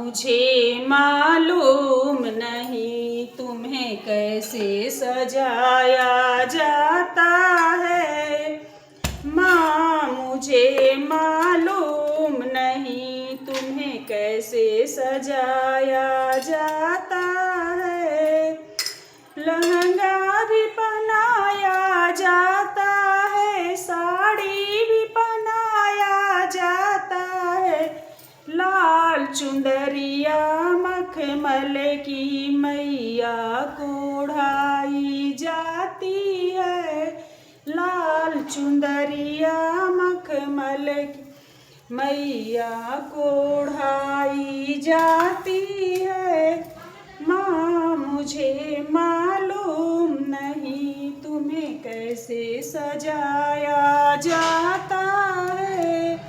मुझे मालूम नहीं तुम्हें कैसे सजाया जाता है। माँ मुझे मालूम नहीं तुम्हें कैसे सजाया जाता है। लहंगा भी पहनाया जाता है, साड़ी भी पहनाया जाता है। लाल चुंदरिया मखमल की मैया को ओढ़ाई जाती है। लाल चुंदरिया मखमल की मैया को ओढ़ाई जाती है। माँ मुझे मालूम नहीं तुम्हें कैसे सजाया जाता है।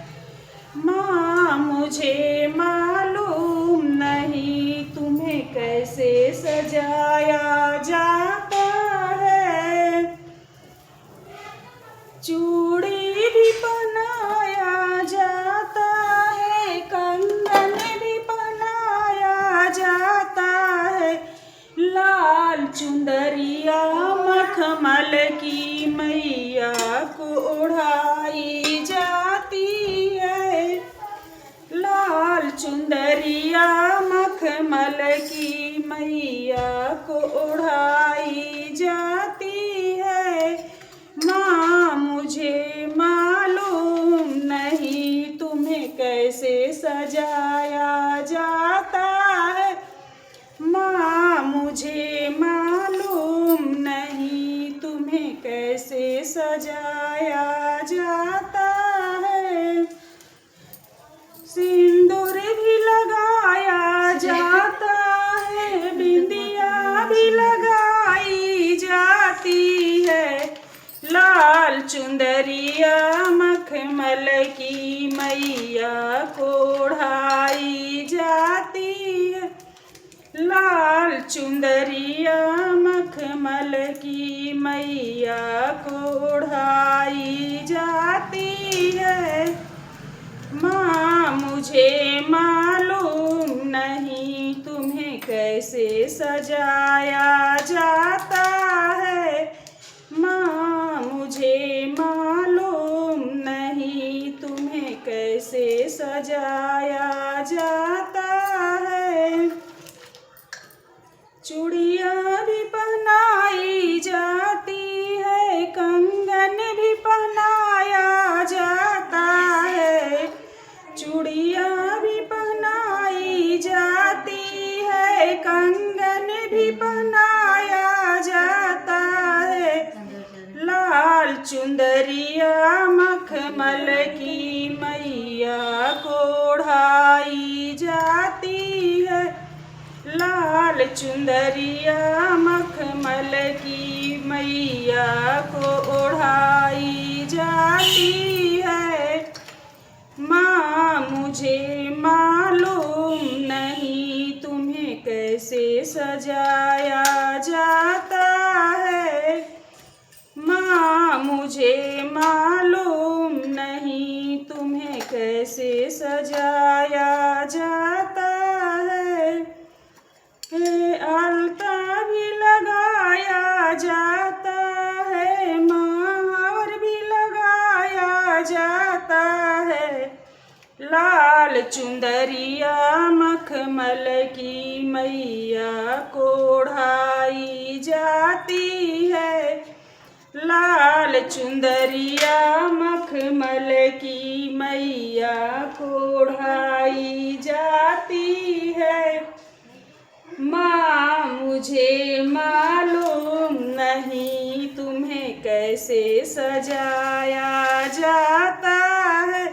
माँ मुझे मालूम नहीं तुम्हें कैसे सजाया जाता है। चूड़ी भी पहनाया जाता है, कंगन भी पहनाया जाता है। लाल चुंदरिया मखमल की मैया को ओढ़ाई जाती है। लाल चुंदरिया मखमल की मैया को ओढ़ाई जाती है। माँ मुझे मालूम नहीं तुम्हें कैसे सजाया जाता है। माँ मुझे मालूम नहीं तुम्हें कैसे सजाया जाता है। सिंदूर भी लगाया जाता है, बिंदिया भी लगाई जाती है। लाल चुंदरिया मखमल की मैया को ओढ़ाई जाती है। लाल चुंदरिया मखमल की मैया को ओढ़ाई जाती है। माँ मुझे मालूम नहीं तुम्हें कैसे सजाया जाता है। माँ मुझे मालूम नहीं तुम्हें कैसे सजाया जाता है। चूड़ियाँ भी पहनाई जाती है, कंगन भी पहनाया जाता है। चूड़ियाँ भी पहनाई जाती है, कंगन भी पहनाया जाता है। लाल चुंदरिया मखमल की मैया को ओढ़ाई जाती है। लाल चुंदरिया मखमल की मैया को ओढ़ाई जाती है। माँ मुझे मालूम नहीं तुम्हें कैसे सजाया जाता है। माँ मुझे मालूम नहीं तुम्हें कैसे सजाया जाता है। अलता भी लगाया जाता है, महावर भी लगाया जाता है। लाल चुंदरिया मखमल की मैया को ओढ़ाई जाती है। लाल चुंदरिया मखमल की मैया को ओढ़ाई जाती है। माँ मुझे मालूम नहीं तुम्हें कैसे सजाया जाता है।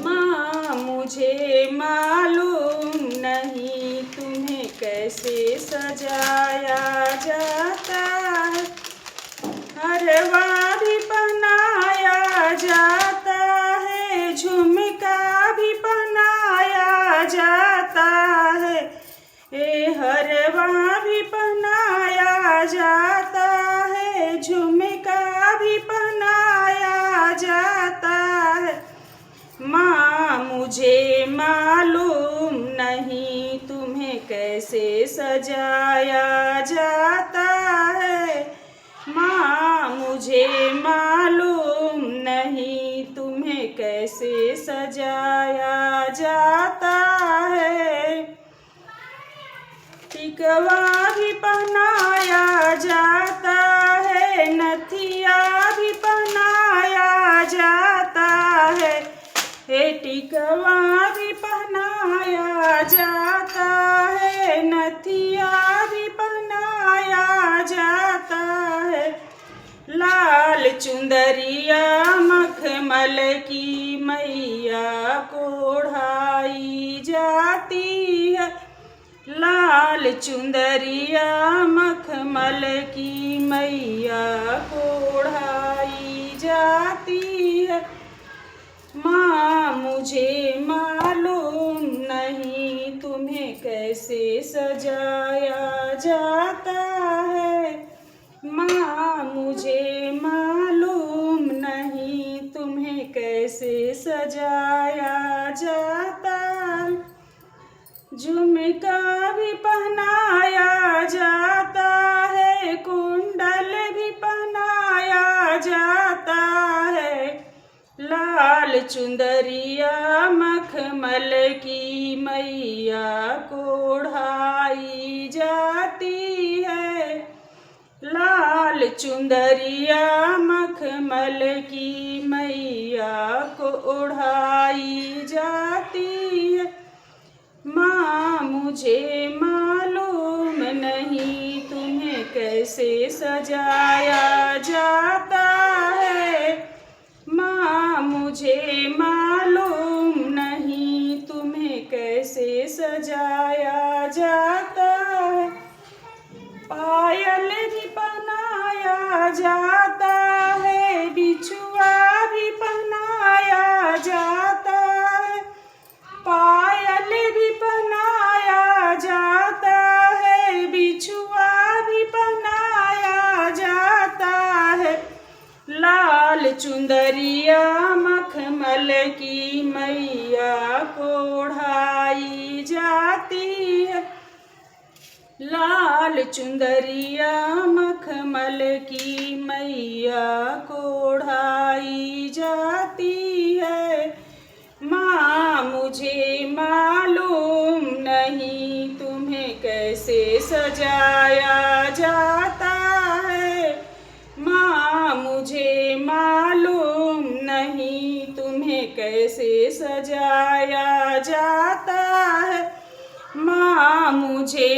माँ मुझे मालूम नहीं तुम्हें कैसे सजाया जाता है। हरवा भी पहनाया जाता है, झुमका भी पहनाया जाता है। हरवा भी पहनाया जाता है, झुमका भी पहनाया जाता है। माँ मुझे मालूम नहीं तुम्हें कैसे सजाया जाता है। माँ मुझे मालूम नहीं तुम्हें कैसे सजाया जाता है। टिकवा भी पहनाया जाता है, नथिया भी पहनाया जाता है। हे टिकवा भी पहनाया जाता है, नथिया भी पहनाया जाता है। लाल चुंदरिया मखमल की मैया को ओढ़ाई जाती है। लाल चुंदरिया मखमल की मैया को ओढ़ाई जाती है। माँ मुझे मालूम नहीं तुम्हें कैसे सजाया जाता है। माँ मुझे मालूम नहीं तुम्हें कैसे सजाया जाता है। झुमका भी पहनाया जाता है, कुंडल भी पहनाया जाता है। लाल चुंदरिया मखमल की मैया को ओढ़ाई जाती है। लाल चुंदरिया मखमल की मैया को ओढ़ाई जाती है। माँ मुझे मालूम नहीं तुम्हें कैसे सजाया जाता है। माँ मुझे मालूम नहीं तुम्हें कैसे सजाया जाता है। पायल भी पहनाया जाता है, बिछुआ भी पहनाया जाता है। पायल भी पहनाया जाता है, बिछुआ भी पहनाया जाता है। लाल चुंदरिया मखमल की मैया को ओढ़ाई जाती है। लाल चुंदरिया मखमल की मैया को ओढ़ाई जाती है। माँ मुझे मालूम नहीं तुम्हें कैसे सजाया जाता है। माँ मुझे मालूम नहीं तुम्हें कैसे सजाया जाता है। माँ मुझे